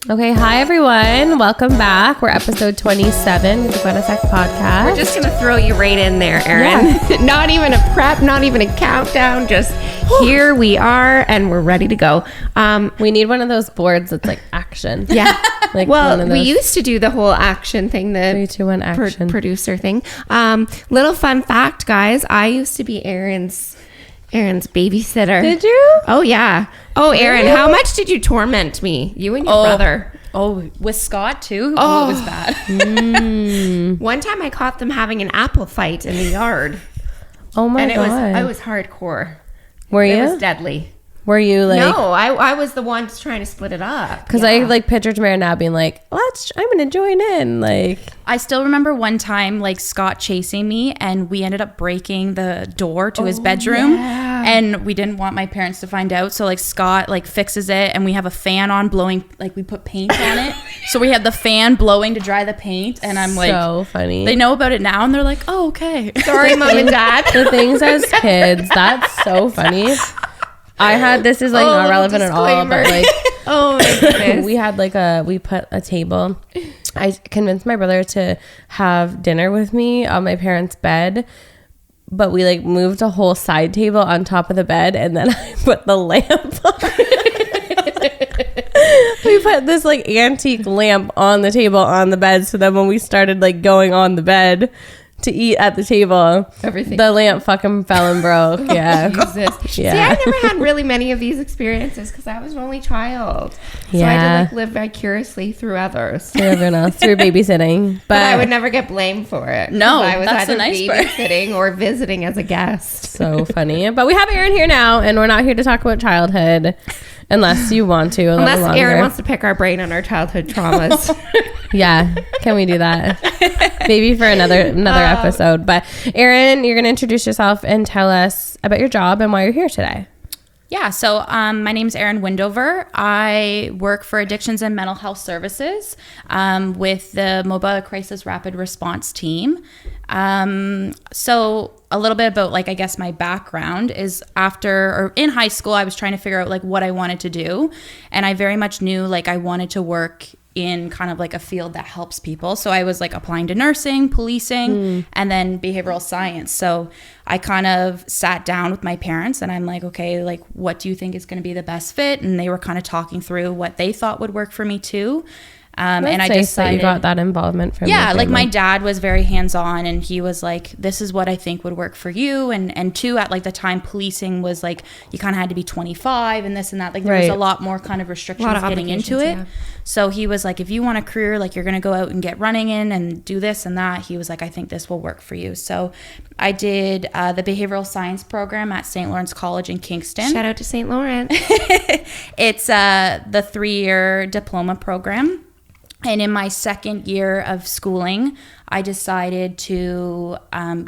Okay, hi everyone. Welcome back. We're episode 27 of the Gwen podcast. We're just going to throw you right in there, Erin. Yeah. Not even a prep, not even a countdown. Just here we are and we're ready to go. We need one of those boards that's like action. Yeah. We used to do the whole action thing, the 3, 2, 1 action producer thing. Little fun fact, guys. I used to be Erin's babysitter. Did you? Oh, yeah. Oh, Erin, how much did you torment me? You and your brother. Oh, with Scott too? Oh, it was bad. One time I caught them having an apple fight in the yard. Oh my God. And I was hardcore. Were you? It was deadly. Were you like... No, I was the one trying to split it up. Because I like pictured Mary now being like, I'm going to join in. Like, I still remember one time like Scott chasing me and we ended up breaking the door to his bedroom. Yeah. And we didn't want my parents to find out. So like Scott like fixes it and we have a fan on blowing, like we put paint on it. So we had the fan blowing to dry the paint. And I'm like... So funny. They know about it now and they're like, oh, okay. Sorry, Mom and Dad. The things as kids, that's so funny. This is like not relevant at all, but like, oh my goodness. We put a table. I convinced my brother to have dinner with me on my parents' bed, but we like moved a whole side table on top of the bed and then I put the lamp on it. We put this like antique lamp on the table on the bed so that when we started like going on the bed to eat at the table, the lamp fucking fell and broke. Yeah. Jesus. Yeah. See, I never had really many of these experiences because I was an only child. So I had to like live vicariously through others. Through everyone else, through babysitting. But I would never get blamed for it. No, I was that's either the nice babysitting or visiting as a guest. So funny. But we have Erin here now and we're not here to talk about childhood unless you want to. Unless Erin wants to pick our brain on our childhood traumas. Yeah. Can we do that? Maybe for another episode. But Erin, you're going to introduce yourself and tell us about your job and why you're here today. Yeah, so my name's Erin Windover. I work for Addictions and Mental Health Services with the Mobile Crisis Rapid Response Team. So a little bit about like, I guess my background is in high school, I was trying to figure out like what I wanted to do. And I very much knew like I wanted to work in kind of like a field that helps people. So I was like applying to nursing, policing, and then behavioral science. So I kind of sat down with my parents and I'm like, okay, like what do you think is going to be the best fit? And they were kind of talking through what they thought would work for me too. And I decided you got that involvement from like my dad was very hands-on and he was like, this is what I think would work for you. And two, at like the time policing was like, you kind of had to be 25 and this and that. Like there was a lot more kind of restrictions getting into it. Yeah. So he was like, if you want a career, like you're going to go out and get running in and do this and that. He was like, I think this will work for you. So I did the behavioral science program at St. Lawrence College in Kingston. Shout out to St. Lawrence. It's the 3-year diploma program. And in my second year of schooling, I decided to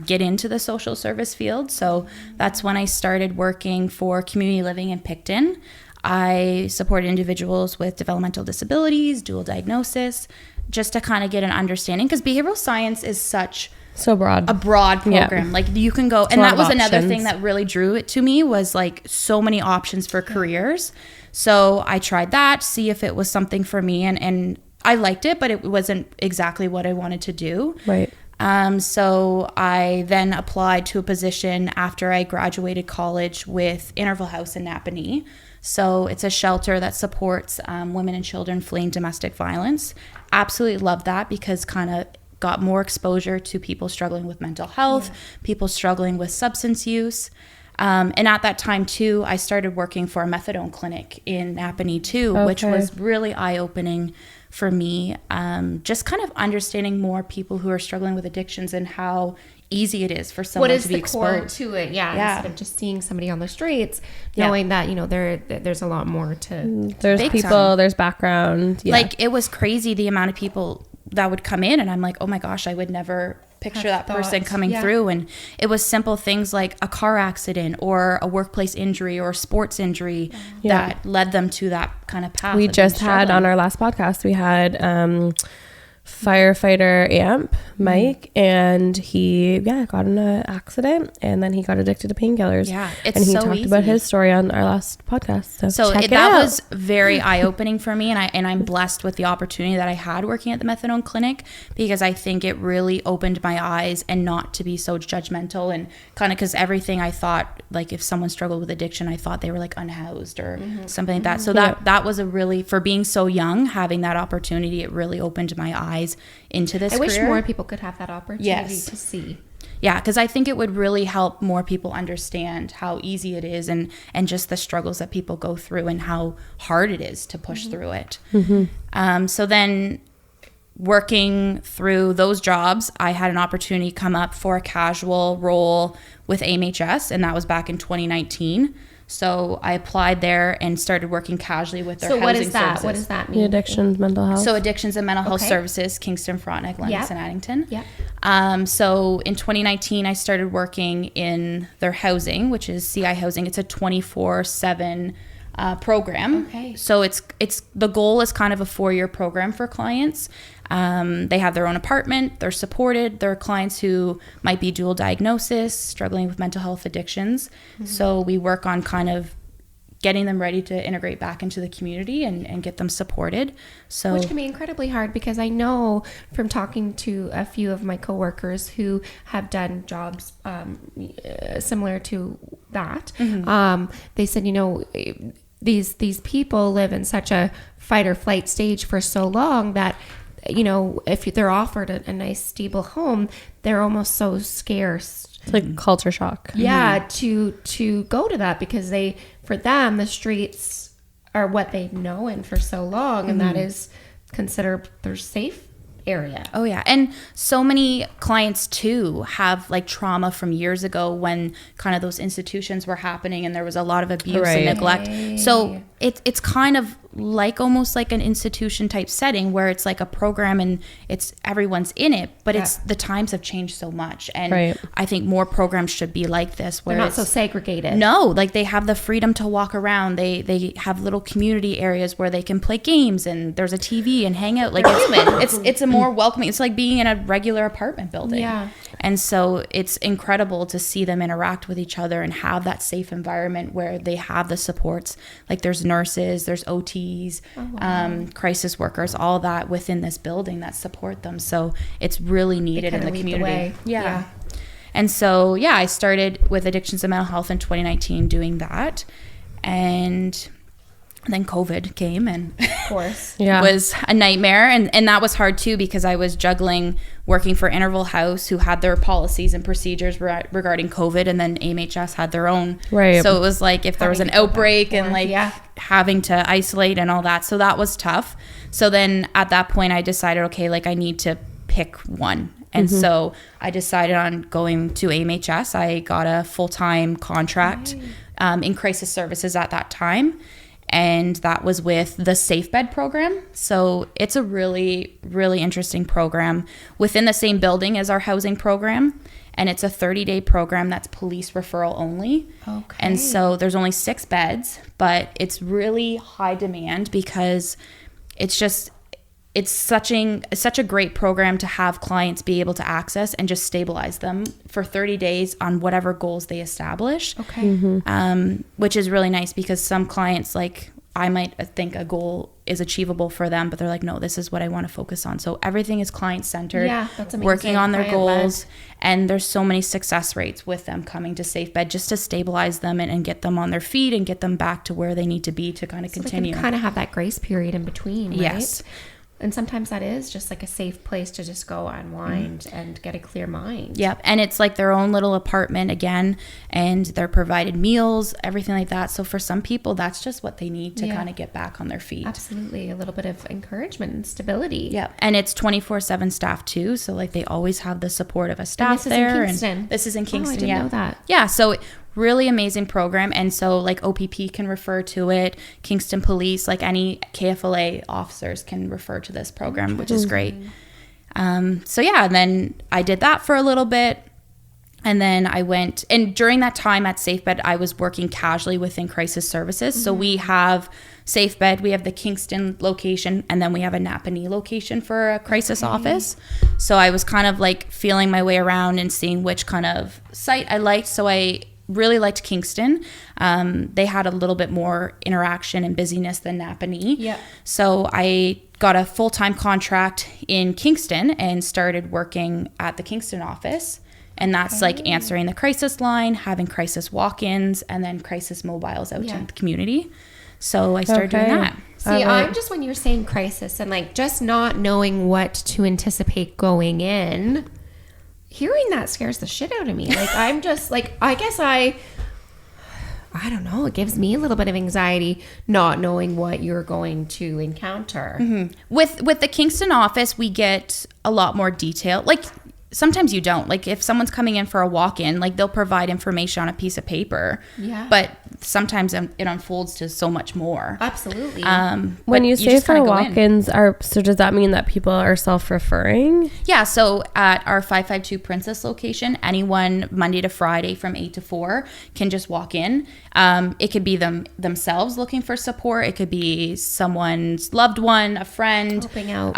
get into the social service field. So that's when I started working for community living in Picton. I support individuals with developmental disabilities, dual diagnosis, just to kind of get an understanding. Because behavioral science is so broad. A broad program. Yeah. Like you can go, and that was another thing that really drew it to me was like so many options for careers. So I tried that, see if it was something for me, and I liked it, but it wasn't exactly what I wanted to do. Right. So I then applied to a position after I graduated college with Interval House in Napanee. So it's a shelter that supports women and children fleeing domestic violence. Absolutely love that because kind of got more exposure to people struggling with mental health, people struggling with substance use. And at that time too, I started working for a methadone clinic in Napanee too, which was really eye-opening for me. Just kind of understanding more people who are struggling with addictions and how easy it is for someone to be exposed. What is the core to it? Yeah. Instead of just seeing somebody on the streets, knowing that, you know, there's a lot more to... There's people, there's background. Yeah. Like, it was crazy the amount of people that would come in and I'm like, oh my gosh, I would never picture that person coming through. And it was simple things like a car accident or a workplace injury or a sports injury that led them to that kind of path. We just had on our last podcast, we had firefighter amp, Mike, and he got in an accident, and then he got addicted to painkillers. Yeah, it's and he so talked easy. about his story on our last podcast. So check it that out. was very eye-opening for me, and I'm blessed with the opportunity that I had working at the methadone clinic, because I think it really opened my eyes, and not to be so judgmental, and kind of, because everything I thought, like if someone struggled with addiction, I thought they were like unhoused or something like that. So that was a really, for being so young, having that opportunity, it really opened my eyes into this career. I wish more people could have that opportunity to see. Yeah, because I think it would really help more people understand how easy it is, and just the struggles that people go through, and how hard it is to push through it. So then, working through those jobs, I had an opportunity come up for a casual role with AMHS, and that was back in 2019. So I applied there and started working casually with their housing services. So what does that mean? The addictions, mental health. So addictions and mental health services, Kingston, Frontenac, Lennox, and Addington. Yeah. So in 2019, I started working in their housing, which is CI Housing. It's a 24/7 program. Okay. So it's the goal is kind of a 4-year program for clients. They have their own apartment. They're supported. There are clients who might be dual diagnosis, struggling with mental health addictions. So we work on kind of getting them ready to integrate back into the community and get them supported. So, which can be incredibly hard, because I know from talking to a few of my coworkers who have done jobs similar to that, they said, these people live in such a fight or flight stage for so long that, if they're offered a nice stable home, they're almost so scarce. It's like culture shock. Yeah, to go to that, because for them, the streets are what they've known for so long, and that is considered their safe area. Oh yeah, and so many clients too have like trauma from years ago, when kind of those institutions were happening and there was a lot of abuse and neglect. So it's kind of like almost like an institution type setting, where it's like a program and it's everyone's in it, but it's the times have changed so much, and I think more programs should be like this, where they're not so segregated. No, like they have the freedom to walk around. They have little community areas where they can play games, and there's a TV and hang out. Like it's a more welcoming. It's like being in a regular apartment building. Yeah. And so it's incredible to see them interact with each other and have that safe environment where they have the supports. Like there's nurses, there's OTs, crisis workers, all that within this building that support them. So it's really needed in the community. Yeah. And so, I started with addictions and mental health in 2019 doing that. And then COVID came, and of course, was a nightmare. And that was hard too, because I was juggling working for Interval House, who had their policies and procedures regarding COVID, and then AMHS had their own. Right. So it was like if there was an outbreak and having to isolate and all that. So that was tough. So then at that point I decided, okay, like I need to pick one. And so I decided on going to AMHS. I got a full-time contract in crisis services at that time. And that was with the Safe Bed program. So it's a really, really interesting program within the same building as our housing program. And it's a 30-day program that's police referral only. Okay. And so there's only 6 beds, but it's really high demand, because it's such a great program to have clients be able to access and just stabilize them for 30 days on whatever goals they establish. Okay. Which is really nice, because some clients, like I might think a goal is achievable for them, but they're like, no, this is what I want to focus on. So everything is client-centered, that's amazing. Working on their goals. And there's so many success rates with them coming to Safe Bed, just to stabilize them and get them on their feet and get them back to where they need to be to kind of continue. They can kind of have that grace period in between, right? Yes. And sometimes that is just like a safe place to just go unwind and get a clear mind. Yep. And it's like their own little apartment again, and they're provided meals, everything like that. So for some people, that's just what they need to kind of get back on their feet. Absolutely. A little bit of encouragement and stability. Yep. And it's 24/7 staff too. So like they always have the support of a staff and there. In Kingston. And this is in Kingston. I didn't know that. Yeah. So really amazing program. And so like OPP can refer to it, Kingston Police, like any KFLA officers can refer to this program, which is great. And then I did that for a little bit. And then I went, and during that time at Safe Bed, I was working casually within crisis services. So we have safe bed. We have the Kingston location, and then we have a Napanee location for a crisis office. So I was kind of like feeling my way around and seeing which kind of site I liked. So I really liked Kingston. They had a little bit more interaction and busyness than Napanee. Yeah. So I got a full-time contract in Kingston and started working at the Kingston office. And that's like answering the crisis line, having crisis walk-ins, and then crisis mobiles out in the community. So I started doing that. See, I'm just, when you're saying crisis and like just not knowing what to anticipate going in, hearing that scares the shit out of me. Like, I'm just like, I guess I don't know. It gives me a little bit of anxiety not knowing what you're going to encounter. Mm-hmm. With the Kingston office, we get a lot more detail. Like, sometimes you don't. Like, if someone's coming in for a walk-in, like, they'll provide information on a piece of paper. Yeah. But sometimes it unfolds to so much more. Absolutely. When you say for walk-ins, so does that mean that people are self-referring? Yeah. So at our 552 Princess location, anyone Monday to Friday from 8 to 4 can just walk in. It could be themselves looking for support. It could be someone's loved one, a friend. Helping out.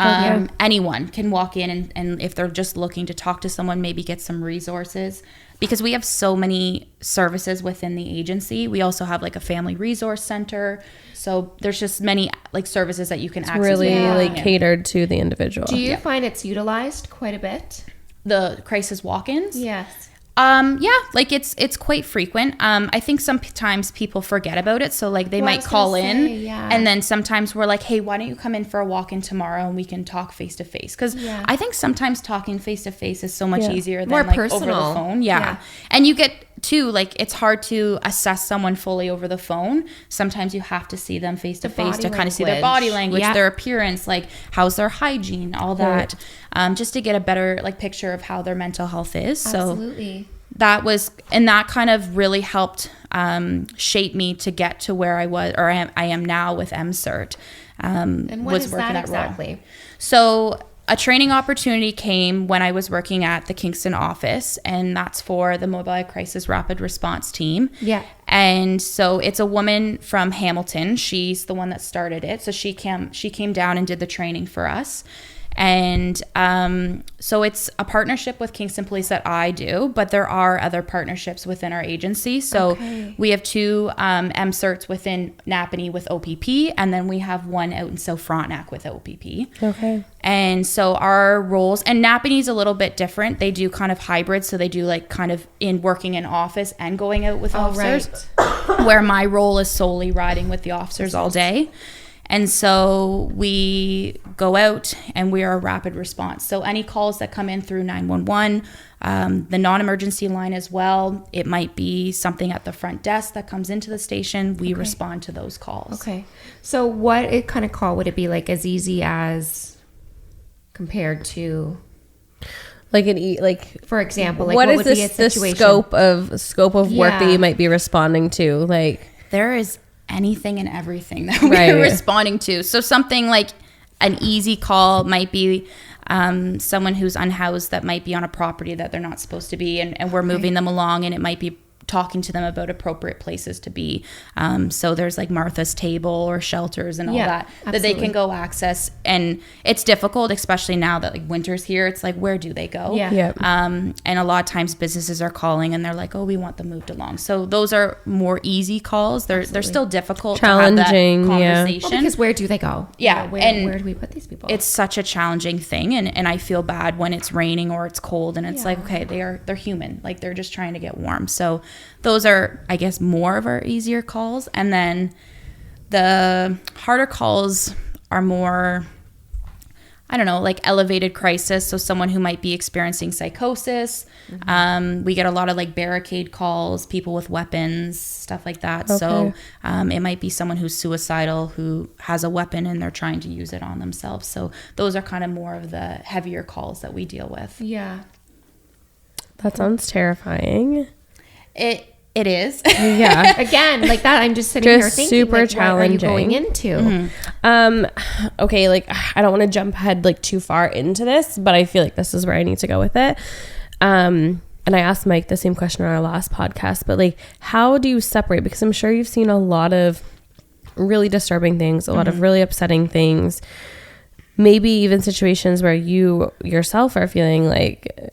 Anyone can walk in, and if they're just looking to talk to someone, maybe get some resources. Because we have so many services within the agency. We also have like a family resource center. So there's just many like services that you can access. Really like catered to the individual. Do you find it's utilized quite a bit? The crisis walk-ins? Yes. Yeah, like it's quite frequent. I think sometimes people forget about it, so like they might call in, and then sometimes we're like, hey, why don't you come in for a walk-in tomorrow and we can talk face to face? Because I think sometimes talking face to face is so much easier than more like personal. over the phone. Yeah, and you get too, like, it's hard to assess someone fully over the phone. Sometimes you have to see them face to face to kind of see their body language, their appearance, like how's their hygiene, all that, just to get a better like picture of how their mental health is. Absolutely. So that kind of really helped shape me to get to where I was, or I am now with MCRRT. And what is that exactly? So a training opportunity came when I was working at the Kingston office, and that's for the Mobile Crisis Rapid Response Team. Yeah. And so it's a woman from Hamilton. She's the one that started it. So she came down and did the training for us. And so it's a partnership with Kingston Police that I do, but there are other partnerships within our agency. So we have 2 MCRRTs within Napanee with OPP, and then we have one out in South Frontenac with OPP. Okay. And so our roles, and Napanee's a little bit different. They do kind of hybrid, so they do like kind of working in office and going out with officers, where my role is solely riding with the officers all day. And so we go out and we are a rapid response. So any calls that come in through 911, the non-emergency line as well, it might be something at the front desk that comes into the station. We respond to those calls. Okay. So what kind of call would it be, like as easy as compared to... Like for example, like what what is would this, be a situation? the scope of work that you might be responding to? Like, there is anything and everything that we're responding to. So something like an easy call might be someone who's unhoused that might be on a property that they're not supposed to be, and we're moving them along, and it might be talking to them about appropriate places to be. So there's like Martha's Table or shelters and all that they can go access. And it's difficult, especially now that like winter's here. It's like, where do they go? And a lot of times businesses are calling and they're like, oh, we want them moved along. So those are more easy calls. They're still difficult, challenging, to have that conversation. Well, because where do they go? Yeah. Where do we put these people? It's such a challenging thing. And I feel bad when it's raining or it's cold, and it's like, okay, they're human. Like, they're just trying to get warm. So those are, I guess, more of our easier calls. And then the harder calls are more, I don't know, like elevated crisis. So someone who might be experiencing psychosis. We get a lot of like barricade calls, people with weapons, stuff like that. So it might be someone who's suicidal, who has a weapon and they're trying to use it on themselves. So those are kind of more of the heavier calls that we deal with. Yeah. That sounds terrifying. It is. Yeah. Again, like that, I'm just sitting here thinking, super like, challenging. what are you going into? Okay, like, I don't want to jump ahead like too far into this, but I feel like this is where I need to go with it. And I asked Mike the same question on our last podcast, but like, how do you separate? Because I'm sure you've seen a lot of really disturbing things, a lot of really upsetting things, maybe even situations where you yourself are feeling like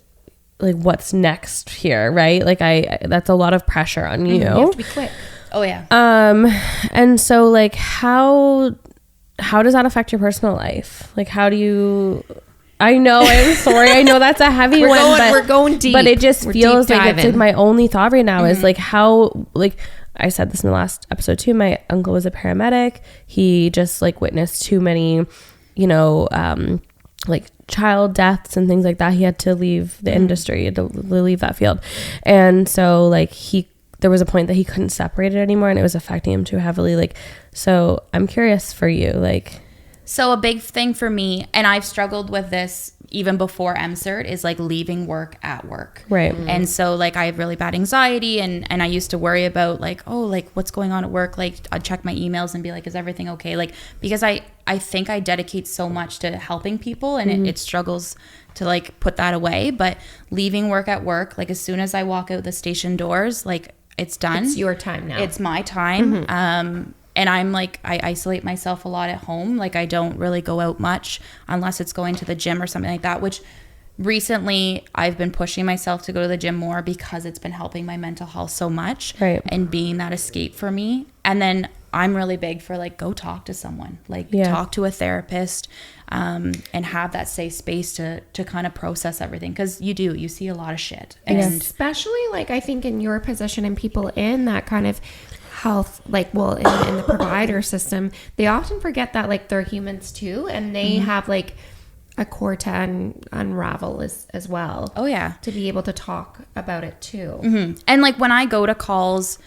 what's next here, right? Like that's a lot of pressure on you. You have to be quick. Oh yeah. And so like how does that affect your personal life? Like how do you, I know, I'm sorry, I know that's a heavy one, but we're going deep. But it just feels like it's diving. like my only thought right now is like how, like I said this in the last episode too, my uncle was a paramedic. He just like witnessed too many, you know, like child deaths and things like that. He had to leave the industry, to leave that field. And so like there was a point that he couldn't separate it anymore, and it was affecting him too heavily. Like, so I'm curious for you, like. So a big thing for me, and I've struggled with this even before MCRRT, is like leaving work at work. Right. And so like I have really bad anxiety, and I used to worry about like, oh, like what's going on at work? Like I'd check my emails and be like, is everything okay? Like, because I think I dedicate so much to helping people, and it struggles to like put that away. But leaving work at work, like as soon as I walk out the station doors, like it's done. It's your time now. It's my time. And I'm like, I isolate myself a lot at home. Like I don't really go out much unless it's going to the gym or something like that, which recently I've been pushing myself to go to the gym more because it's been helping my mental health so much, right, and being that escape for me. And then I'm really big for like, go talk to someone, like talk to a therapist, and have that safe space to kind of process everything. Cause you see a lot of shit. And especially like, I think in your position and people in that kind of health, like, well, in the provider system, they often forget that like they're humans too. And they have like a core to unravel as well. Oh yeah. To be able to talk about it too. And like when I go to calls,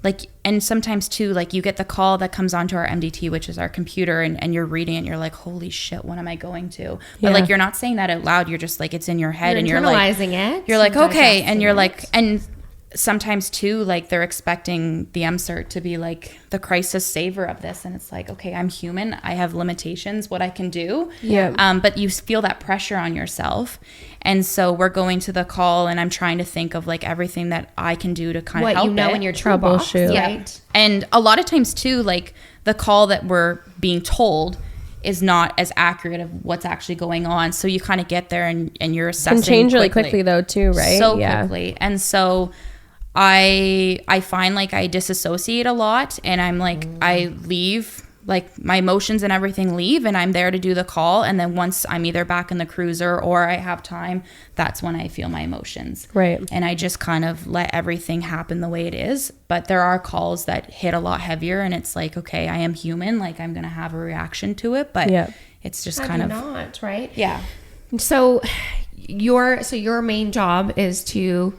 like, and sometimes too, like you get the call that comes onto our MDT, which is our computer, and you're reading it and you're like, holy shit, what am I going to? But like, you're not saying that out loud. You're just like, it's in your head, and you're like, it. You're like, okay. And you're like, and sometimes too, like they're expecting the MCRRT to be like the crisis saver of this. And it's like, okay, I'm human. I have limitations, what I can do. Yeah. But you feel that pressure on yourself. And so we're going to the call, and I'm trying to think of like everything that I can do to kind of help in your troubleshoot. Right. And a lot of times too, like the call that we're being told is not as accurate of what's actually going on. So you kind of get there and you're assessing. Can change really quickly though too, right? So quickly. And so I find like I disassociate a lot, and I'm like, I leave, like my emotions and everything leave, and I'm there to do the call. And then once I'm either back in the cruiser or I have time, that's when I feel my emotions. Right. And I just kind of let everything happen the way it is. But there are calls that hit a lot heavier, and it's like, okay, I am human. Like I'm going to have a reaction to it, but it's just kind of not, right? Yeah. So your main job is to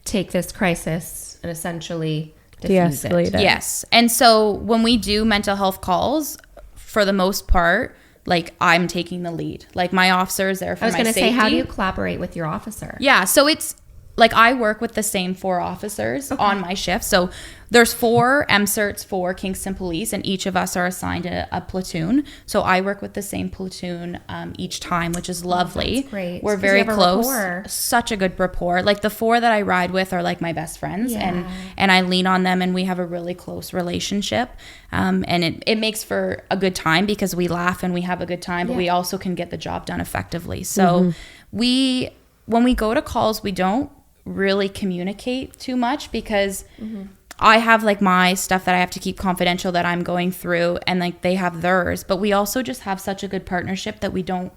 take this crisis and essentially de-escalate it. Yes. And so when we do mental health calls, for the most part, like I'm taking the lead. Like my officer is there for my safety. I was going to say, how do you collaborate with your officer? Yeah. So it's like I work with the same 4 officers on my shift. So there's 4 MCRRTs for Kingston Police, and each of us are assigned a platoon. So I work with the same platoon each time, which is lovely. That's great. We're very close. Such a good rapport. Like the 4 that I ride with are like my best friends, and I lean on them, and we have a really close relationship. And it makes for a good time because we laugh and we have a good time, but we also can get the job done effectively. So when we go to calls, we don't really communicate too much because I have like my stuff that I have to keep confidential that I'm going through, and like they have theirs, but we also just have such a good partnership that we don't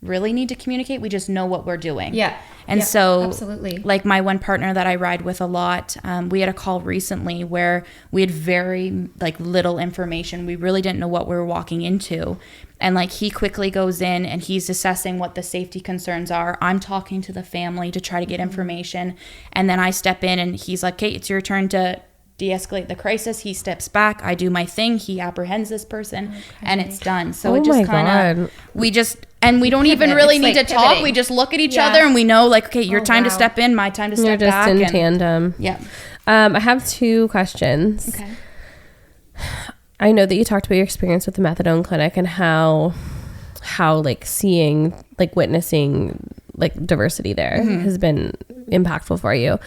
really need to communicate. We just know what we're doing. Yeah. And so absolutely, like my one partner that I ride with a lot, we had a call recently where we had very like little information. We really didn't know what we were walking into. And like he quickly goes in and he's assessing what the safety concerns are. I'm talking to the family to try to get information. And then I step in and he's like, okay, it's your turn to de-escalate the crisis. He steps back. I do my thing. He apprehends this person and it's done. So it just kind of, we don't even really need to talk. We just look at each other and we know like, okay, your time to step in, my time to step back. You're just in tandem. Yeah. I have 2 questions. Okay. I know that you talked about your experience with the methadone clinic and how like seeing, like witnessing like diversity there has been impactful for you.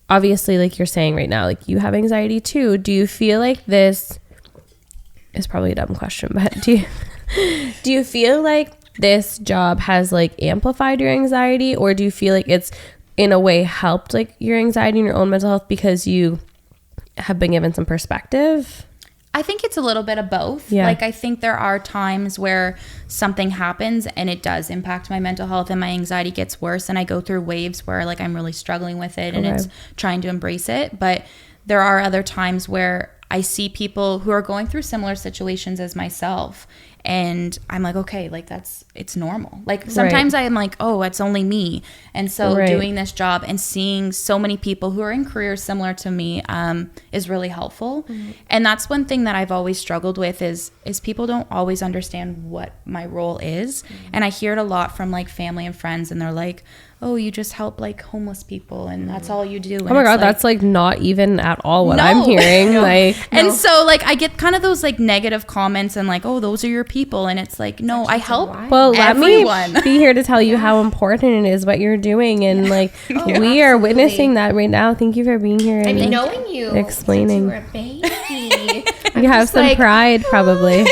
obviously, like you're saying right now, like you have anxiety too. Do you feel like this is probably a dumb question, but do you feel like this job has like amplified your anxiety, or do you feel like it's in a way helped like your anxiety and your own mental health because you have been given some perspective? I think it's a little bit of both. Yeah. Like, I think there are times where something happens and it does impact my mental health and my anxiety gets worse, and I go through waves where like I'm really struggling with it and it's trying to embrace it. But there are other times where I see people who are going through similar situations as myself, and I'm like, okay, like it's normal. Like sometimes I am like, oh, it's only me. And so doing this job and seeing so many people who are in careers similar to me is really helpful. And that's one thing that I've always struggled with is people don't always understand what my role is. And I hear it a lot from like family and friends, and they're like, oh, you just help like homeless people and that's all you do. And oh my God, like, that's like not even at all what I'm hearing. And so like I get kind of those like negative comments and like, oh, those are your people. And it's like, no, I help everyone. Let me be here to tell you how important it is what you're doing. And like, we are witnessing that right now. Thank you for being here. And knowing you, explaining. You were a baby. You have some like, pride probably.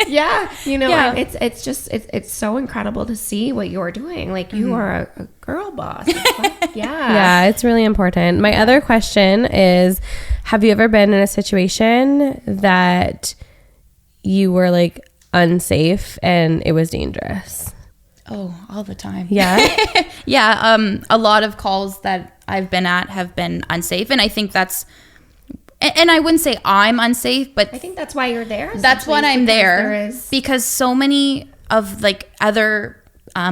Yeah. You know, it's so incredible to see what you're doing. Like you are a girl boss. It's like, yeah, it's really important. My other question is, have you ever been in a situation that you were like unsafe and it was dangerous? Oh, all the time. Yeah. Yeah. A lot of calls that I've been at have been unsafe, and I think that's, and I wouldn't say I'm unsafe, but I think that's why you're there. That's what I'm there, because so many of like other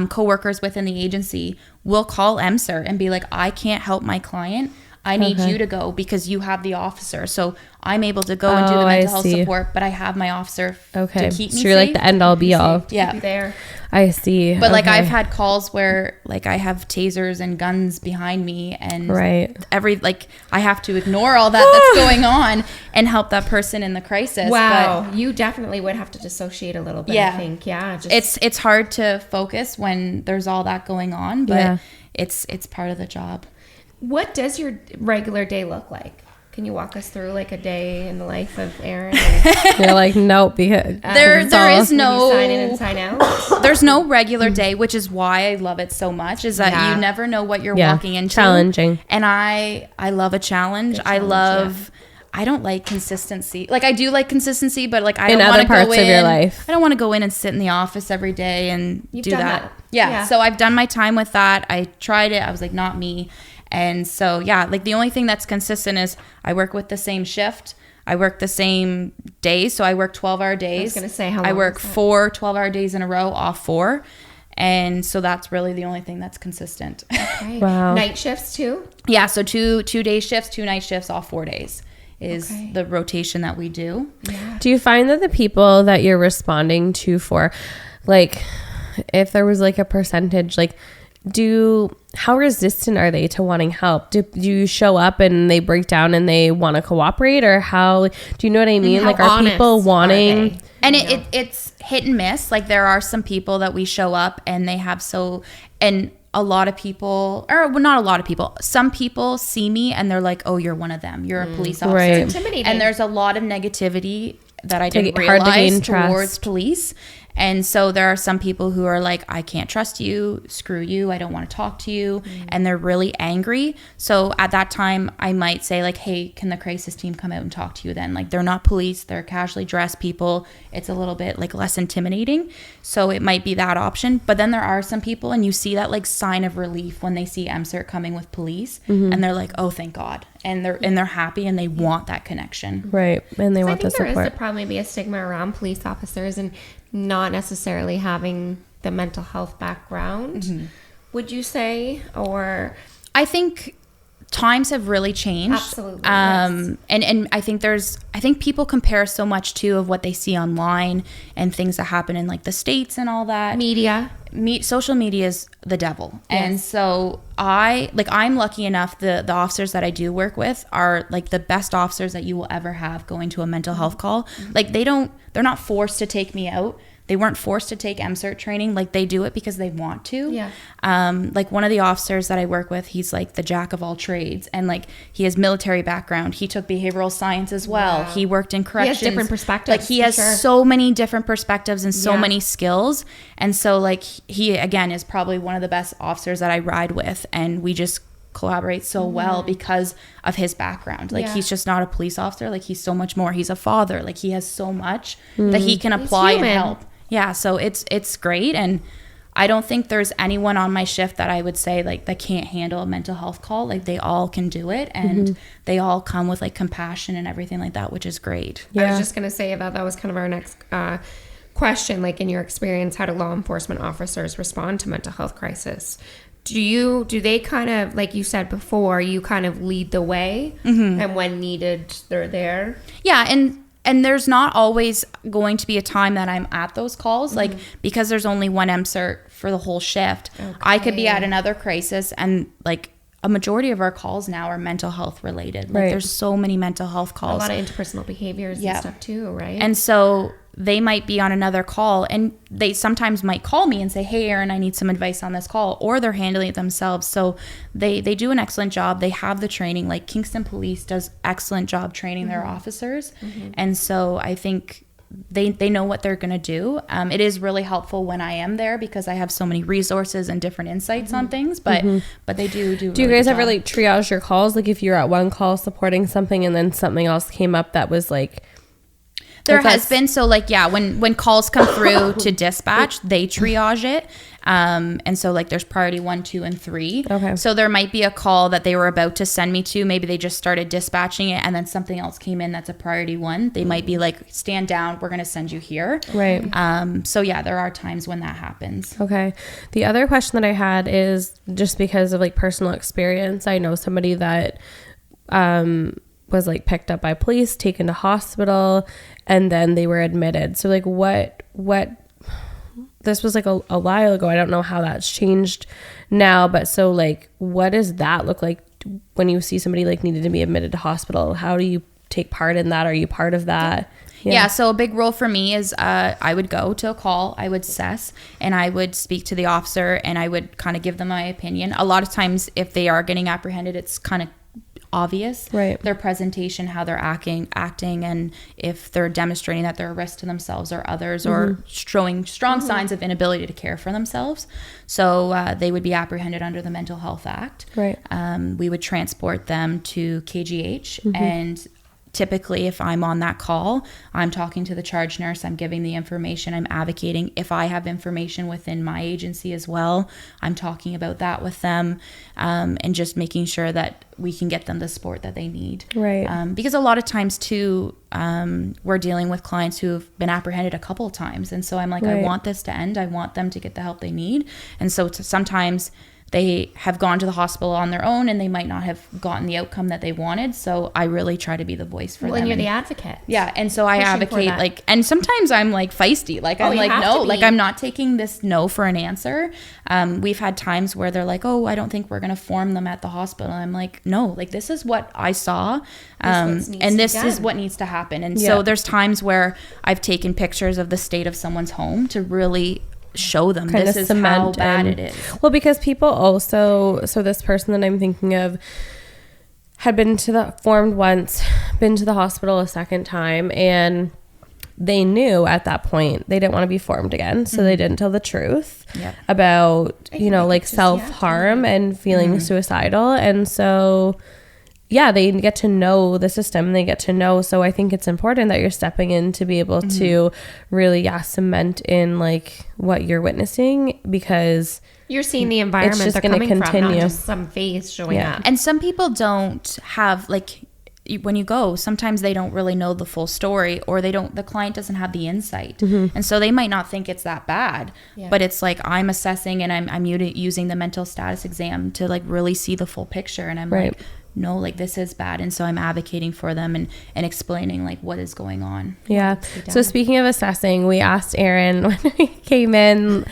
coworkers within the agency will call MCR and be like, I can't help my client. I need you to go because you have the officer. So I'm able to go and do the mental health support, but I have my officer to keep me safe. So you're like the end all be all. Yeah. There. I see. But like I've had calls where like I have tasers and guns behind me, and I have to ignore all that's going on and help that person in the crisis. Wow. But you definitely would have to dissociate a little bit, I think. Yeah. It's hard to focus when there's all that going on, but it's part of the job. What does your regular day look like? Can you walk us through like a day in the life of Erin? You're like, nope, because there is no sign in and sign out. There's no regular day, which is why I love it so much. Is that you never know what you're walking into. Challenging, and I love a challenge. I don't like consistency. Like I do like consistency, but like I don't want to go in. In other parts of your life, I don't want to go in and sit in the office every day and do that. Yeah. So I've done my time with that. I tried it. I was like, not me. And so, like the only thing that's consistent is I work with the same shift. I work the same days. So I work 12-hour days. I was going to say, how long I work 4 12-hour days in a row, off 4. And so that's really the only thing that's consistent. Okay. Wow. Night shifts too? Yeah. So 2 day shifts, 2 night shifts, off 4 days is the rotation that we do. Yeah. Do you find that the people that you're responding to for, like, if there was like a percentage, like, how resistant are they to wanting help? Do you show up and they break down and they want to cooperate, or how, do you know what I mean? Like, are people wanting? And it's hit and miss. Like there are some people that we show up and they have and a lot of people, or well, not a lot of people, some people see me and they're like, oh, you're one of them. You're a police officer. Right. It's intimidating. And there's a lot of negativity that I didn't realize towards police. And so there are some people who are like, I can't trust you, screw you, I don't want to talk to you. And they're really angry. So at that time, I might say like, hey, can the crisis team come out and talk to you then? Like they're not police, they're casually dressed people. It's a little bit like less intimidating. So it might be that option. But then there are some people, and you see that like sign of relief when they see MCRRT coming with police. And they're like, oh, thank God. And they're happy and they want that connection. Right. And they want the support. There is probably be a stigma around police officers and not necessarily having the mental health background, would you say? Or I think times have really changed. Absolutely. And I think people compare so much too of what they see online and things that happen in like the States and all that. Media. Social media is the devil. Yes. And so I'm lucky enough, the officers that I do work with are like the best officers that you will ever have going to a mental health call. Like they're not forced to take me out. They weren't forced to take MCRRT training. Like they do it because they want to. Yeah. Like one of the officers that I work with, he's like the jack of all trades, and like he has military background. He took behavioral science as well. Wow. He worked in corrections. He has different perspectives. Like he has so many different perspectives and so Yeah. many skills. And so like he again is probably one of the best officers that I ride with, and we just collaborate so well because of his background. Like he's just not a police officer. Like he's so much more. He's a father. Like he has so much that he can apply and help. Yeah, so it's great, and I don't think there's anyone on my shift that I would say like that can't handle a mental health call. Like they all can do it, and they all come with like compassion and everything like that, which is great. I was just gonna say that was kind of our next question. Like in your experience, how do law enforcement officers respond to mental health crisis? Do they kind of, like you said before, you kind of lead the way, and when needed, they're there? Yeah, and there's not always going to be a time that I'm at those calls, like because there's only one MCRRT for the whole shift. Okay. I could be at another crisis, and like a majority of our calls now are mental health related. Like there's so many mental health calls. A lot of interpersonal behaviors and stuff too, right? And so they might be on another call, and they sometimes might call me and say, hey, Erin, I need some advice on this call, or they're handling it themselves. So they do an excellent job. They have the training. Like Kingston Police does excellent job training their officers. And so I think they know what they're going to do. It is really helpful when I am there because I have so many resources and different insights on things, but they do Do you guys ever like triage your calls? Like if you're at one call supporting something and then something else came up that was like, there has been, so like, yeah, when calls come through to dispatch, they triage it. And so like there's priority 1, 2, and 3. Okay. So there might be a call that they were about to send me to. Maybe they just started dispatching it and then something else came in that's a priority 1. They might be like, stand down, we're going to send you here. Right. So yeah, there are times when that happens. Okay. The other question that I had is just because of like personal experience. I know somebody that was like picked up by police, taken to hospital, and then they were admitted. So like what this was like a while ago. I don't know how that's changed now, but so like what does that look like when you see somebody like needed to be admitted to hospital? How do you take part in that? Are you part of that? Yeah, so a big role for me is I would go to a call, I would assess, and I would speak to the officer, and I would kind of give them my opinion. A lot of times if they are getting apprehended, it's kind of obvious, right? Their presentation, how they're acting, and if they're demonstrating that they're a risk to themselves or others, or showing strong signs of inability to care for themselves. So they would be apprehended under the Mental Health Act. Right. We would transport them to KGH, and typically if I'm on that call, I'm talking to the charge nurse, I'm giving the information, I'm advocating. If I have information within my agency as well, I'm talking about that with them, and just making sure that we can get them the support that they need. Right. Because a lot of times too, we're dealing with clients who have been apprehended a couple of times. And so I'm like, I want this to end. I want them to get the help they need. And so sometimes they have gone to the hospital on their own and they might not have gotten the outcome that they wanted. So I really try to be the voice for them. And you're the advocate. Yeah. And so I advocate, like, and sometimes I'm like feisty, like I'm like, no, like I'm not taking this no for an answer. We've had times where they're like, oh, I don't think we're going to form them at the hospital. And I'm like, no, like this is what I saw. And this is what needs to happen. And so there's times where I've taken pictures of the state of someone's home to really show them kind this is how bad it is. Well, because people also, so this person that I'm thinking of had been formed once, been to the hospital a second time, and they knew at that point they didn't want to be formed again, so they didn't tell the truth about, you know, like self-harm and feeling suicidal. And so they get to know the system, they get to know. So I think it's important that you're stepping in to be able to really cement in like what you're witnessing, because you're seeing the environment it's just they're coming continue. from, not just some face showing up. And some people don't have, like, when you go, sometimes they don't really know the full story, or the client doesn't have the insight. And so they might not think it's that bad, but it's like, I'm assessing and I'm using the mental status exam to like really see the full picture. And I'm like, no, like this is bad. And so I'm advocating for them and explaining like what is going on. Yeah. So speaking of assessing, we asked Erin when we came in,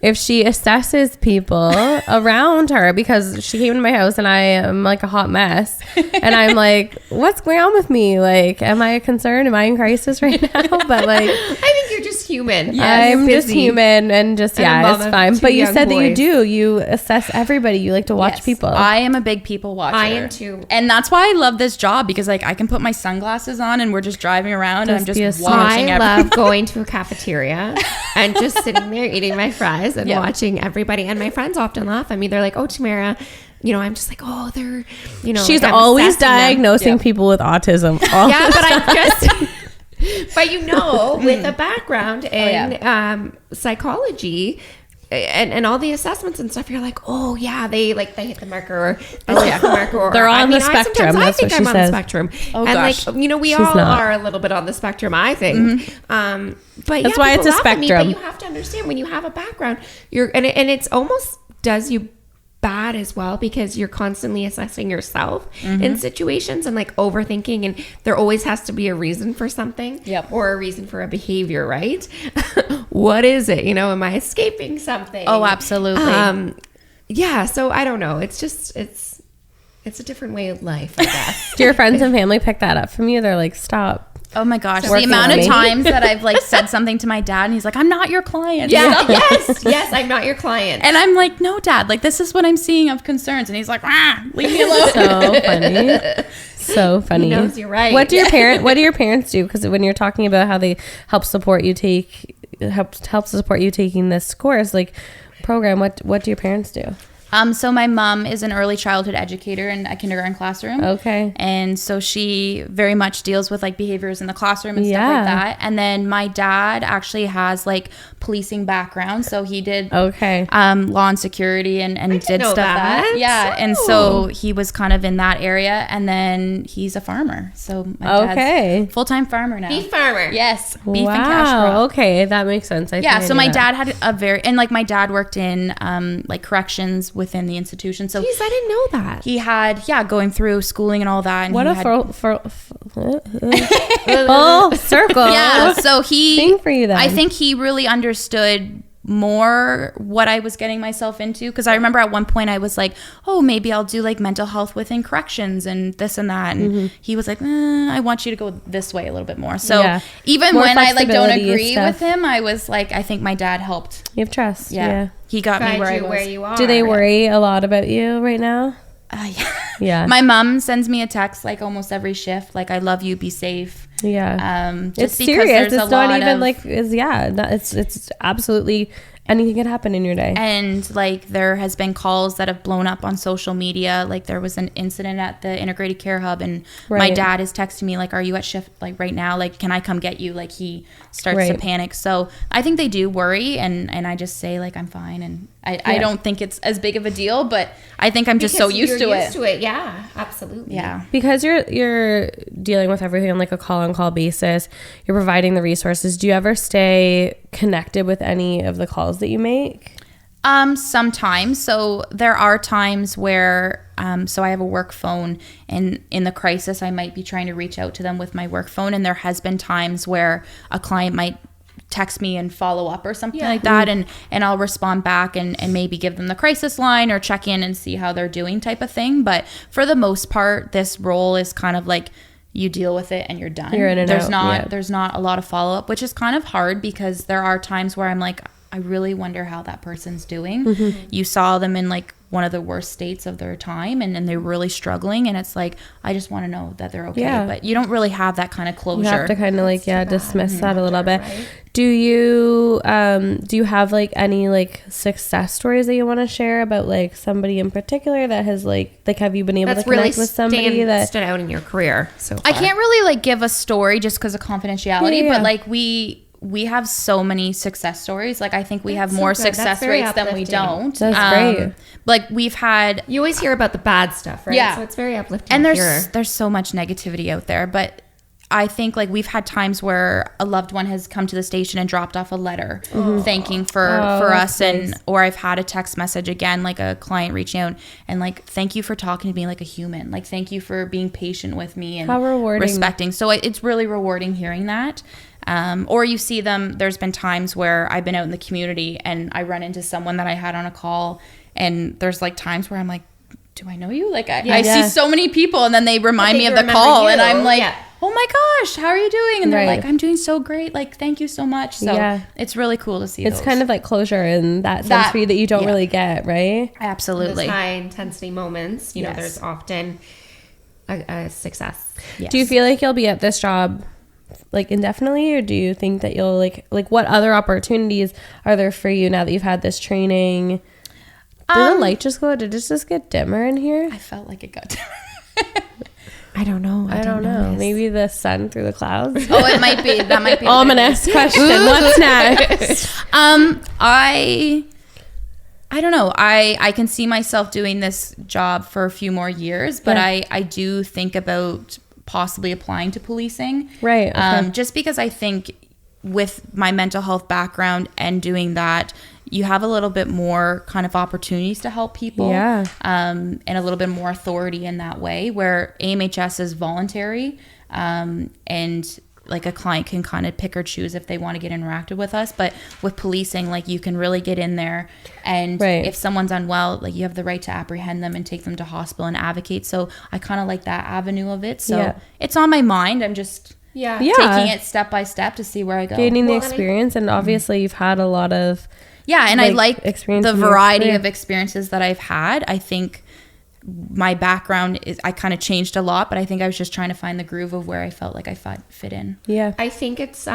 if she assesses people around her, because she came to my house and I am like a hot mess, and I'm like, what's going on with me? Like, am I concerned? Am I in crisis right now? But like, I think you're just human. I'm just human and just, And it's fine. But you said that you assess everybody. You like to watch people. I am a big people watcher. I am too. And that's why I love this job, because like I can put my sunglasses on and we're just driving around and I'm just watching I love going to a cafeteria and just sitting there eating my fries and watching everybody. And my friends often laugh at me. They're like, oh, Tamara, you know, I'm just like, oh, they're, you know. She's like, always diagnosing people with autism. Yeah, but I just, but you know, with a background in psychology, and all the assessments and stuff, you're like, oh yeah, they hit the marker, or they hit the marker, or they're on the spectrum. I think I'm on the spectrum. Oh, and gosh. like, you know, we She's all not. are a little bit on the spectrum, I think. But That's why it's a people laugh at me, spectrum. but you have to understand, when you have a background, and it's almost does you bad as well, because you're constantly assessing yourself in situations and like overthinking, and there always has to be a reason for something, or a reason for a behavior, right? What is it? You know, am I escaping something? Oh, absolutely. Yeah, so I don't know, it's just it's a different way of life, I guess. Do your friends and family pick that up from you? They're like, stop. Oh my gosh, the Working amount on of me. times that I've like said something to my dad and he's like, I'm not your client. Yeah, yes, I'm not your client. And I'm like, no, Dad, like this is what I'm seeing of concerns. And he's like, leave me alone. So funny. So funny. He knows you're right. What do your parents do? Because when you're talking about how they help support you support you taking this course, like program, what do your parents do? So my mom is an early childhood educator in a kindergarten classroom. Okay. And so she very much deals with like behaviors in the classroom and stuff like that. And then my dad actually has like policing background. So he did law and security and did stuff that. Yeah. And so he was kind of in that area. And then he's a farmer. So my dad's full-time farmer now. Beef farmer. Yes. Beef and cash crop. Okay. That makes sense. So my dad had my dad worked in like corrections within the institution. So jeez, I didn't know that. he had going through schooling and all that. And what he a full circle. Yeah, so Sing for you then. I think he really understood more what I was getting myself into, because I remember at one point I was like, oh, maybe I'll do like mental health within corrections and this and that, and he was like, I want you to go this way a little bit more. So even More when I like don't agree stuff. with him, I was like, I think my dad helped. You have trust. Yeah. He got me where I was. Where you are. Do they worry a lot about you right now? Yeah. My mom sends me a text like almost every shift, like, I love you, be safe. Yeah. Just it's because serious. there's It's a not lot even of, like, it's absolutely anything could happen in your day. And like there has been calls that have blown up on social media. Like there was an incident at the integrated care hub, and my dad is texting me like, are you at shift like right now? Like, can I come get you? Like he starts to panic. So I think they do worry, and I just say like, I'm fine. And I don't think it's as big of a deal, but I think I'm just so used to it. Yeah, absolutely. Yeah. Because you're dealing with everything on like a call-on-call basis. You're providing the resources. Do you ever stay connected with any of the calls that you make? Sometimes. So there are times where so I have a work phone, and in the crisis I might be trying to reach out to them with my work phone, and there has been times where a client might text me and follow up or something like that, and I'll respond back and maybe give them the crisis line or check in and see how they're doing type of thing. But for the most part, this role is kind of like you deal with it and you're done. You're in and out. There's not a lot of follow up, which is kind of hard, because there are times where I'm like, I really wonder how that person's doing. You saw them in like one of the worst states of their time, and they're really struggling, and it's like, I just want to know that they're okay. But you don't really have that kind of closure. You have to kind of like dismiss that a little bit. Right? Do you have like any like success stories that you want to share about like somebody in particular that has like have you been able to connect with somebody that stood out in your career so far? I can't really like give a story just because of confidentiality, but like we have so many success stories. Like I think we have more success rates than we don't. That's great. Like we've had, you always hear about the bad stuff, right? Yeah. So it's very uplifting. And there's so much negativity out there, but I think like we've had times where a loved one has come to the station and dropped off a letter thanking for us, and nice. Or I've had a text message again, like a client reaching out and like, thank you for talking to me like a human, like thank you for being patient with me and how rewarding. Respecting. So it's really rewarding hearing that. Or you see them, there's been times where I've been out in the community and I run into someone that I had on a call, and there's like times where I'm like, do I know you? Like I see so many people, and then they remind me of the call and I'm like, oh my gosh, how are you doing? And they're like, I'm doing so great. Like, thank you so much. So it's really cool to see it's those. Kind of like closure in that sense for you that you don't really get, right? Absolutely. Those high intensity moments, you know, there's often a success. Yes. Do you feel like you'll be at this job like indefinitely, or do you think that you'll like what other opportunities are there for you now that you've had this training? Did the light just go? Did it just get dimmer in here? I felt like it got dimmer. I don't know. I don't know. Maybe the sun through the clouds. Oh, it might be. That might be ominous question. What's next? I don't know. I can see myself doing this job for a few more years, but I do think about possibly applying to policing. Right. Okay. Just because I think with my mental health background and doing that, you have a little bit more kind of opportunities to help people. Yeah. And a little bit more authority in that way, where AMHS is voluntary. And like a client can kind of pick or choose if they want to get interacted with us. But with policing, like you can really get in there, and if someone's unwell, like you have the right to apprehend them and take them to hospital and advocate. So I kind of like that avenue of it. So it's on my mind. I'm just taking it step by step to see where I go. Gaining the experience, and obviously you've had a lot of and I like the variety of experiences that I've had. I think my background is, I kind of changed a lot, but I think I was just trying to find the groove of where I felt like I fit in. Yeah. I think it's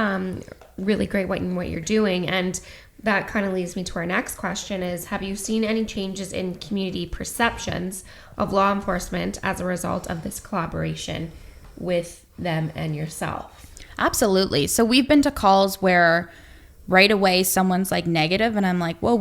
really great what you're doing. And that kind of leads me to our next question is, have you seen any changes in community perceptions of law enforcement as a result of this collaboration with them and yourself? Absolutely. So we've been to calls where right away someone's like negative, and I'm like, whoa,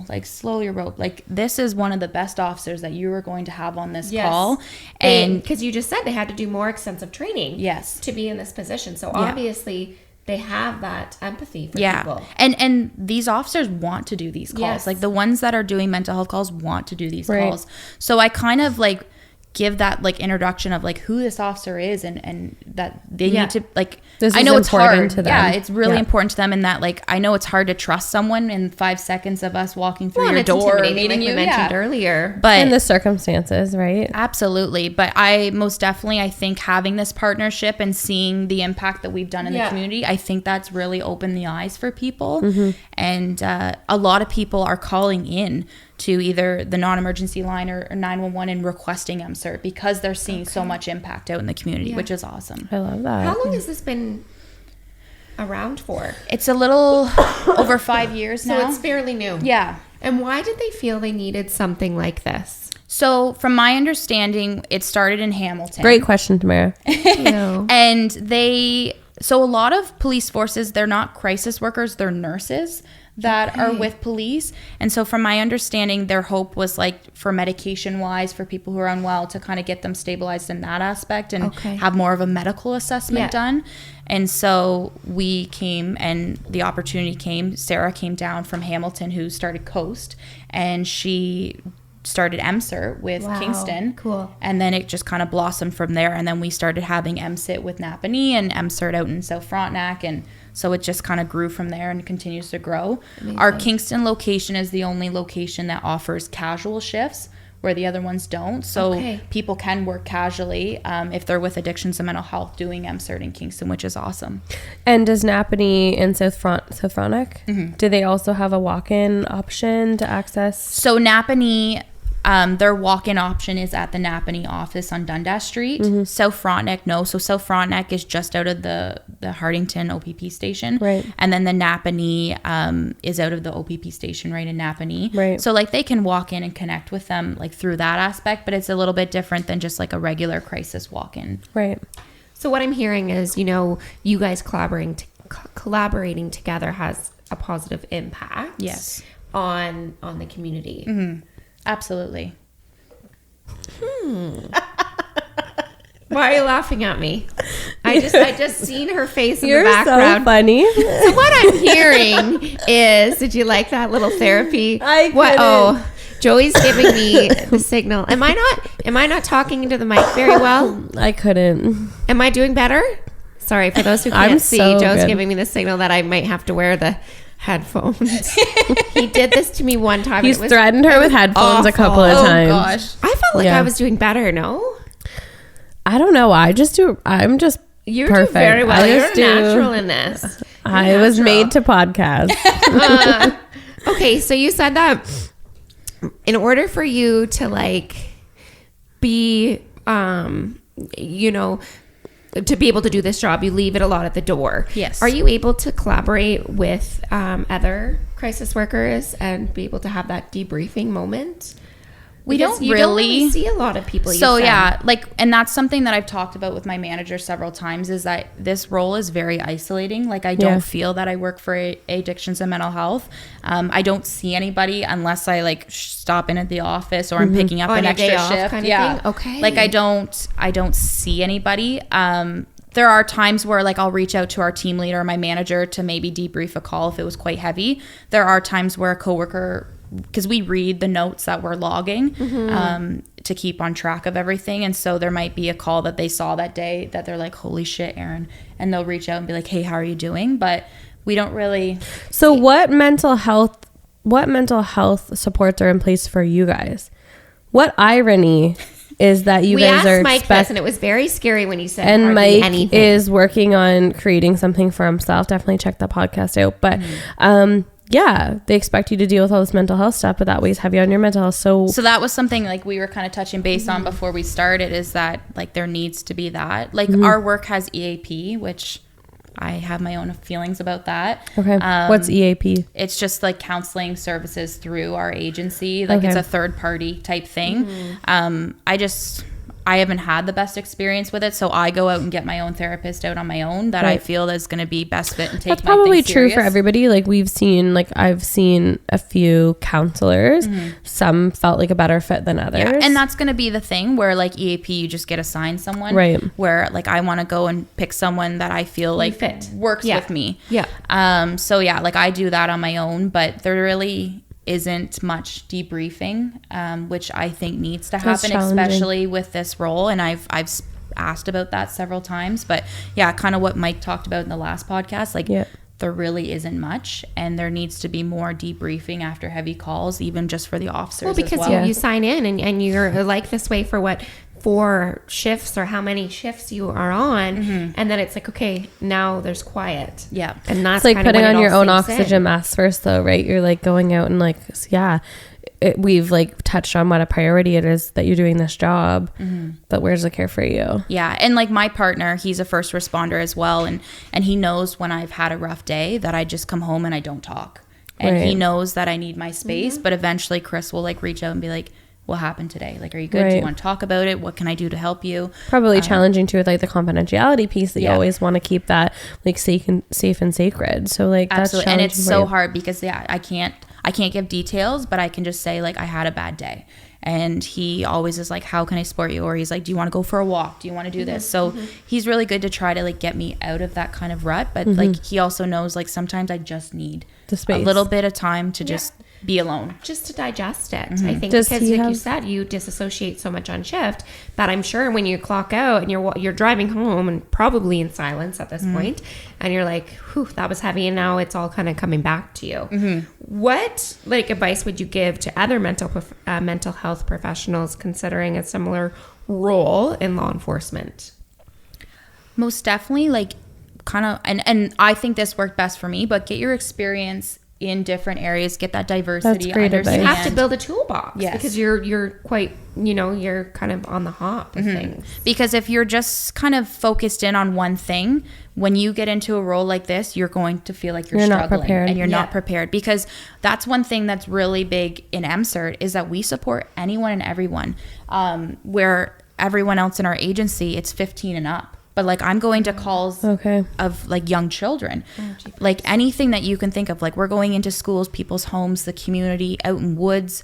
like slow your rope. Like, this is one of the best officers that you are going to have on this call. And because you just said they had to do more extensive training to be in this position. So obviously they have that empathy for people. And these officers want to do these calls. Like the ones that are doing mental health calls want to do these calls. So I kind of like give that like introduction of like who this officer is, and that they need to like, this I know it's hard to them. Yeah, it's really important to them, in that like I know it's hard to trust someone in 5 seconds of us walking through your door meeting you, mentioned earlier, but in the circumstances, right? Absolutely. But I most definitely, I think having this partnership and seeing the impact that we've done in the community, I think that's really opened the eyes for people. And a lot of people are calling in to either the non-emergency line or 911 and requesting MCRRT because they're seeing so much impact out in the community, which is awesome. I love that. How long has this been around for? It's a little over 5 years now. So it's fairly new. Yeah. And why did they feel they needed something like this? So from my understanding, it started in Hamilton. Great question, Tamara. And so a lot of police forces, they're not crisis workers, they're nurses that are with police. And so from my understanding, their hope was like for medication wise, for people who are unwell, to kind of get them stabilized in that aspect and have more of a medical assessment done. And so we came, and the opportunity came. Sarah came down from Hamilton, who started Coast, and she started MCRRT with Kingston. Cool. And then it just kind of blossomed from there. And then we started having MCIT with Napanee and MCRRT out in South Frontenac. And so it just kind of grew from there and continues to grow. Amazing. Our Kingston location is the only location that offers casual shifts, where the other ones don't. So people can work casually if they're with addictions and mental health doing MCRRT in Kingston, which is awesome. And does Napanee and South Frontenac, do they also have a walk-in option to access? So Napanee, their walk-in option is at the Napanee office on Dundas Street. South Frontenac, no. So South Frontenac is just out of the Addington OPP station. Right. And then the Napanee is out of the OPP station right in Napanee. Right. So like they can walk in and connect with them like through that aspect, but it's a little bit different than just like a regular crisis walk-in. Right. So what I'm hearing is, you know, you guys collaborating together has a positive impact. Yes. On the community. Absolutely. Why are you laughing at me? I just seen her face in the background. You're so funny. So what I'm hearing is, did you like that little therapy? Joey's giving me the signal. Am I not talking into the mic very well? I couldn't. Am I doing better? Sorry, for those who can't see, so Joe's good. giving me the signal that I might have to wear the headphones. He did this to me one time. He's threatened her with headphones a couple of times. Gosh. I felt like I was doing better, no? I don't know. I'm just You perfect. do very well. You're do. natural in this. I was made to podcast. Okay, so you said that in order for you to like be, to be able to do this job, you leave it a lot at the door. Yes. Are you able to collaborate with other crisis workers and be able to have that debriefing moment? We Because don't you really don't see a lot of people. So yeah, and that's something that I've talked about with my manager several times, is that this role is very isolating. Like I don't feel that I work for addictions and mental health. I don't see anybody unless I like stop in at the office or I'm picking up an extra shift. Kind of thing? Okay. Like I don't see anybody. There are times where like I'll reach out to our team leader or my manager to maybe debrief a call if it was quite heavy. There are times where a coworker, because we read the notes that we're logging to keep on track of everything. And so there might be a call that they saw that day that they're like, holy shit, Erin. And they'll reach out and be like, hey, how are you doing? But we don't really. So what mental health supports are in place for you guys? What irony is that you guys are Mike this, and it was very scary when he said and hardly Mike anything. is working on creating something for himself. Definitely check that podcast out. But yeah, they expect you to deal with all this mental health stuff, but that weighs heavy on your mental health. So that was something like we were kind of touching base on before we started, is that like there needs to be that. Like our work has EAP, which I have my own feelings about that. Okay. What's EAP? It's just like counseling services through our agency. Like it's a third party type thing. I haven't had the best experience with it, so I go out and get my own therapist out on my own that I feel is going to be best fit and take. That's probably true for everybody. Like I've seen a few counselors. Some felt like a better fit than others. Yeah, and that's going to be the thing where like EAP, you just get assigned someone. Right. Where like I want to go and pick someone that I feel like works with me. Yeah. So yeah, like I do that on my own, but there really isn't much debriefing, which I think needs to happen, especially with this role. And I've asked about that several times, but yeah, kind of what Mike talked about in the last podcast, like there really isn't much, and there needs to be more debriefing after heavy calls, even just for the officers. Well, because you sign in and you're like this way for what, 4 shifts or how many shifts you are on, and then it's like, okay, now there's quiet. Yeah. And that's like putting on your own oxygen in. mask first though, right? You're like going out and like, we've like touched on what a priority it is that you're doing this job, but where's the care for you? Yeah. And like my partner, he's a first responder as well, and he knows when I've had a rough day that I just come home and I don't talk, and he knows that I need my space. But eventually Chris will like reach out and be like, what happened today? Like, are you good? Do you want to talk about it? What can I do to help you? Probably challenging too with like the confidentiality piece that you always want to keep that like safe and sacred. So like absolutely, and it's so hard because I can't give details, but I can just say like I had a bad day. And he always is like, how can I support you? Or he's like, do you want to go for a walk? Do you want to do this? So he's really good to try to like get me out of that kind of rut. But like he also knows like sometimes I just need the space, a little bit of time to just be alone, just to digest it. I think because like you said, you disassociate so much on shift that I'm sure when you clock out and you're driving home and probably in silence at this point, and you're like, whew, that was heavy, and now it's all kind of coming back to you. What like advice would you give to other mental health professionals considering a similar role in law enforcement? Most definitely, like kind of, and I think this worked best for me, but get your experience in different areas, get that diversity. That's great advice. You have to build a toolbox because you're quite, you're kind of on the hop of things. Because if you're just kind of focused in on one thing, when you get into a role like this, you're going to feel like you're struggling not prepared. And you're not prepared, because that's one thing that's really big in MCRRT is that we support anyone and everyone, where everyone else in our agency, it's 15 and up. But like I'm going to calls of like young children, like anything that you can think of. Like we're going into schools, people's homes, the community, out in woods,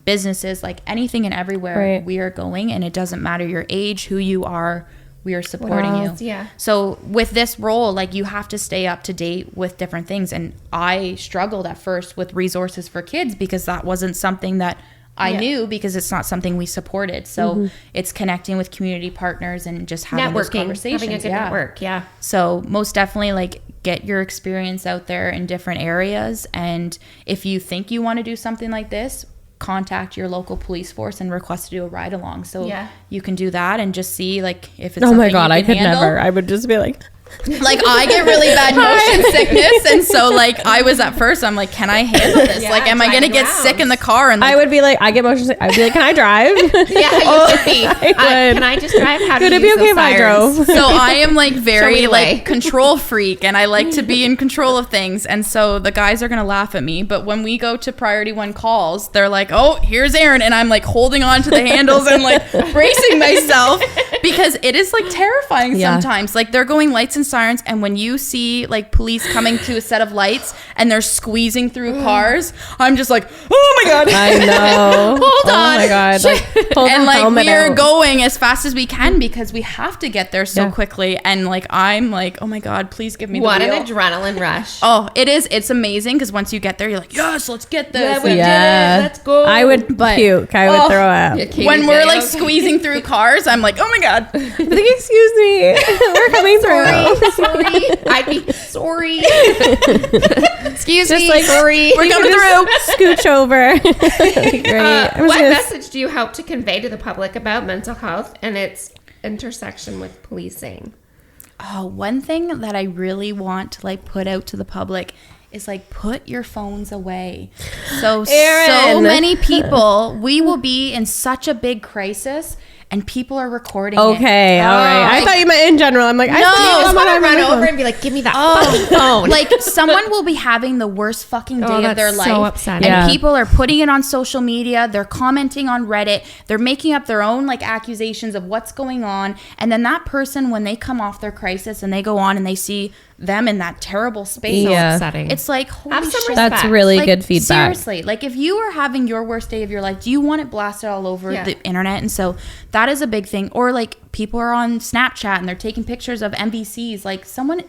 businesses, like anything and everywhere Right. we are going, and it doesn't matter your age, who you are, we are supporting you. Yeah. So with this role, like you have to stay up to date with different things. And I struggled at first with resources for kids because that wasn't something that I knew, because it's not something we supported. So it's connecting with community partners and just having those conversations. Having a good network. Yeah. So most definitely, like, get your experience out there in different areas. And if you think you want to do something like this, contact your local police force and request to do a ride along. So you can do that and just see, like, if it's Oh my something God, you I can could handle. never. I would just be like, Like, I get really bad motion sickness, and so, like, I was at first, I'm like, can I handle this? Like, am I gonna get sick in the car? And like, I would be like, I get motion sick. I'd be like, can I drive? Yeah, you should be. Can I just drive? How Could do it you be use okay those if I sirens? drove? so I am like Show me very the way. like control freak, and I like to be in control of things. And so the guys are gonna laugh at me, but when we go to priority 1 calls, they're like, oh, here's Erin, and I'm like holding on to the handles and like bracing myself, because it is like terrifying sometimes. Like, they're going lights and sirens, and when you see like police coming to a set of lights and they're squeezing through cars, I'm just like, oh my God, I know. hold on. Oh my God. Like, hold And the like, helmet we are out. going as fast as we can because we have to get there so quickly. And like, I'm like, oh my God, please give me What the an wheel. adrenaline rush. Oh, it is. It's amazing because once you get there, you're like, yes, let's get this. Yeah, we And did it. Let's go. I would But- puke. I would throw up. Yeah, Katie when we're did. like Okay. squeezing through cars, I'm like, oh my God. I think, excuse me. We're coming through. Sorry. I'd be sorry. Excuse Just me. like, sorry. We're coming through. Scooch over. Great. I'm just What gonna- message do you hope to convey to the public about mental health and its intersection with policing? Oh, one thing that I really want to like put out to the public is like, put your phones away. So Erin. many people, we will be in such a big crisis and people are recording Okay, it. all right. I thought you meant in general. I'm like, I No, still I I have just my want to phone. run over and be like, give me that Oh, phone. like someone will be having the worst fucking day of that's their so life. upsetting. And Yeah. people are putting it on social media. They're commenting on Reddit. They're making up their own like accusations of what's going on. And then that person, when they come off their crisis and they go on and they see them in that terrible space, Yeah. Upsetting. it's like, holy Have some shit. respect. That's really Like, good feedback. Seriously, like if you are having your worst day of your life, do you want it blasted all over the internet? And so that is a big thing. Or like people are on Snapchat and they're taking pictures of MVCs. Like someone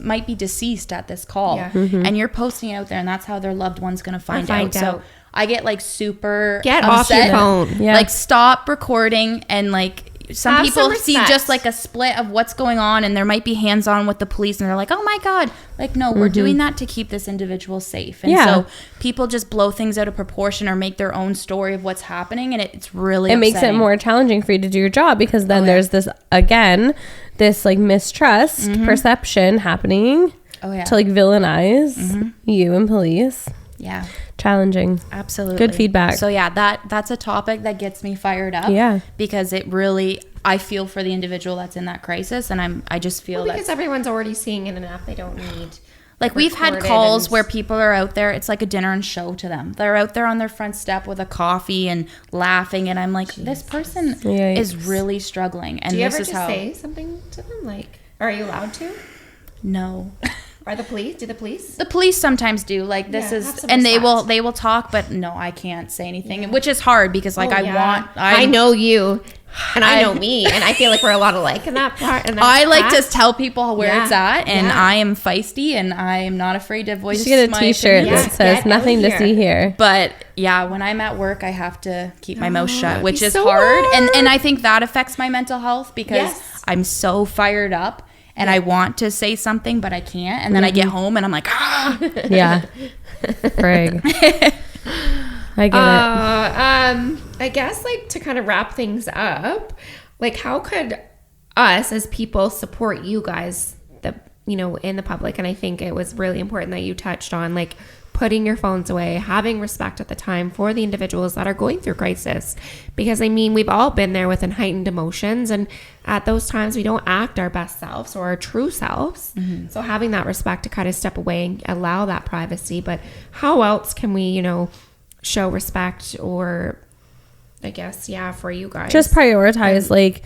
might be deceased at this call, Yeah. and you're posting it out there, and that's how their loved one's gonna find out. So I get like super Get off upset. your phone. Yeah. Like stop recording, and like some Have people some see respect. just like a split of what's going on, and there might be hands on with the police, and they're like, oh my God, like no, we're doing that to keep this individual safe. And Yeah. so people just blow things out of proportion or make their own story of what's happening, and it's really It makes it upsetting. more challenging for you to do your job, because then there's this, again, this like mistrust perception happening Oh yeah. to like villainize you and police. Yeah. Challenging. Absolutely. Good feedback. So yeah, that's a topic that gets me fired up. Yeah. Because it really, I feel for the individual that's in that crisis, and I just feel because that everyone's already seeing it enough. They don't need. like we've had recorded calls and- where people are out there, it's like a dinner and show to them. They're out there on their front step with a coffee and laughing, and I'm like, this person Yikes. is really struggling, and Do you this ever is just how say something to them? Like, are you allowed to? no. Are the police? Do the police? The police sometimes do, like this Yeah, have is, some and they respect. will talk, but no, I can't say anything, which is hard because like I know you, and I know me, and I feel like we're a lot alike in that part. And I like to tell people where Yeah. it's at, and Yeah. I am feisty, and I am not afraid to voice You should get a my t-shirt opinion. that says Get nothing out to see here. But yeah, when I'm at work, I have to keep my mouth shut, it'd which be is so hard. hard. And I think that affects my mental health because Yes. I'm so fired up and I want to say something, but I can't. And then I get home and I'm like, ah. Yeah. Frig. I get it. I guess like to kind of wrap things up, like how could us as people support you guys, in the public? And I think it was really important that you touched on like putting your phones away, having respect at the time for the individuals that are going through crisis, because I mean we've all been there with heightened emotions, and at those times we don't act our best selves or our true selves. So having that respect to kind of step away and allow that privacy. But how else can we show respect, or I guess for you guys Just prioritize like,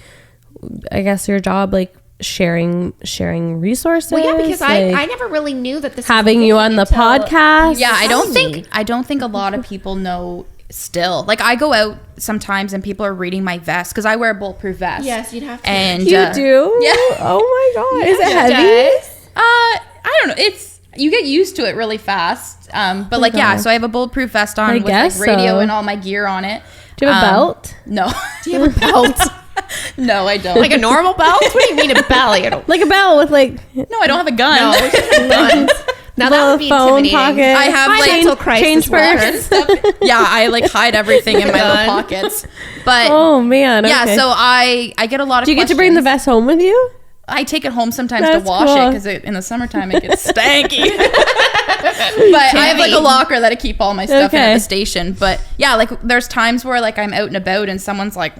I guess, your job, like sharing resources. Well, yeah, because like, I never really knew that this having was a you thing on the until podcast. Yeah, I told me. don't think a lot of people know still, like, I go out sometimes and people are reading my vest because I wear a bulletproof vest. Yes, you'd have to. And You do? Yeah. Oh my God. Yeah, Is it heavy? does. I don't know. You get used to it really fast. But like, yeah, so I have a bulletproof vest on with like radio so. and all my gear on it. Do you have a belt? No. Do you have a belt? No, I don't. Like a normal belt? What do you mean a belt? You don't. Like a belt with like No, I don't have a gun. No, we should have guns. Now that would be phone intimidating. pocket. I have like Mental crisis change watch. purse. Yeah, I like hide everything in my little pockets. But Oh man. Okay. yeah, so I get a lot of do you get to bring the vest home with you? I take it home sometimes That's to wash cool. it because in the summertime it gets stanky. But I have like a locker that I keep all my stuff in at the station. But yeah, like there's times where like I'm out and about and someone's like,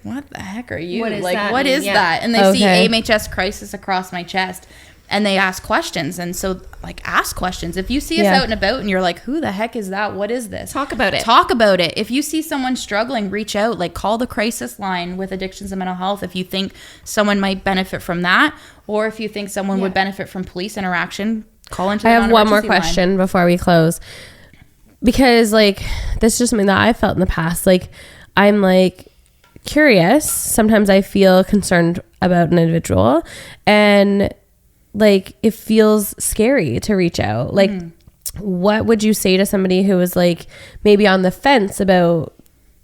what the heck are you? What is like, that what mean? is Yeah. that? And they see AMHS crisis across my chest and they ask questions. And so like ask questions. If you see us out and about and you're like, who the heck is that? What is this? Talk about it. Talk about it. If you see someone struggling, reach out, like call the crisis line with addictions and mental health. If you think someone might benefit from that, or if you think someone would benefit from police interaction, call into the I have one more non-emergency line. question before we close, because like this is just something that I felt in the past. Like I'm like curious. Sometimes I feel concerned about an individual, and like it feels scary to reach out. Like, what would you say to somebody who is like maybe on the fence about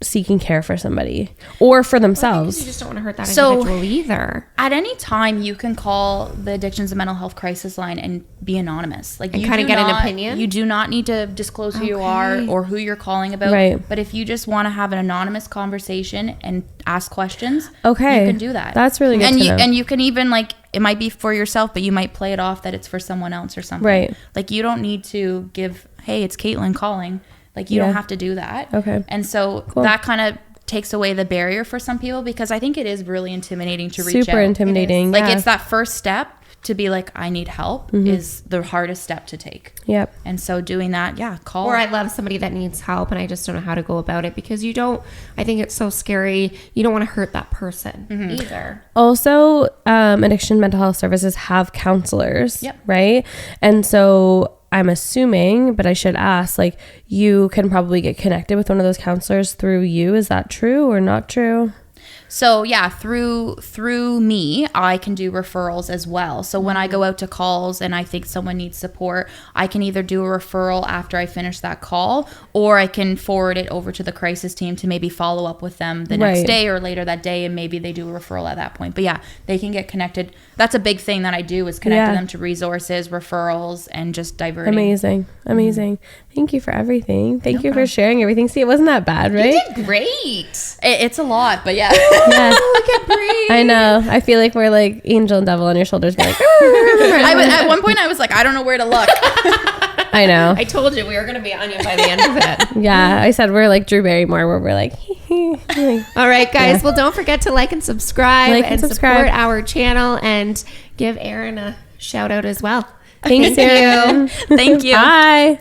seeking care for somebody or for themselves? You just don't want to hurt that So- individual either. At any time, you can call the Addictions and Mental Health Crisis Line and be anonymous. Like, And you kinda do get an not- opinion? You do not need to disclose who you are Okay. or who you're calling about. Right. But if you just want to have an anonymous conversation and ask questions, Okay. you can do that. That's really good and to you, know. And you can even like it might be for yourself, but you might play it off that it's for someone else or something. Right. Like you don't need to give, hey, it's Caitlin calling. Like you don't have to do that. Okay. And so that kind of takes away the barrier for some people because I think it is really intimidating to reach out. Super intimidating. Like yeah. it's that first step to be like, I need help is the hardest step to take. Yep. And so doing that, call. Or I love somebody that needs help and I just don't know how to go about it because I think it's so scary. You don't want to hurt that person either. Also, addiction mental health services have counselors, Yep. right? And so I'm assuming, but I should ask, like, you can probably get connected with one of those counselors through you. Is that true or not true? So yeah, through me, I can do referrals as well. So when I go out to calls and I think someone needs support, I can either do a referral after I finish that call, or I can forward it over to the crisis team to maybe follow up with them the next day or later that day, and maybe they do a referral at that point. But yeah, they can get connected. That's a big thing that I do is connect them to resources, referrals, and just diverting. Amazing. Thank you for everything. Thank you for sharing everything. See, it wasn't that bad, right? You did great. It's a lot, but yeah. Yeah. Look at Bree. I know. I feel like we're like angel and devil on your shoulders. Like, At one point I was like, I don't know where to look. I know. I told you we were going to be on you by the end of it. Yeah. I said we're like Drew Barrymore, where we're like, All right, guys. Well, don't forget to like and subscribe subscribe. support our channel and give Erin a shout out as well. thanks, Erin. Thank you. Bye.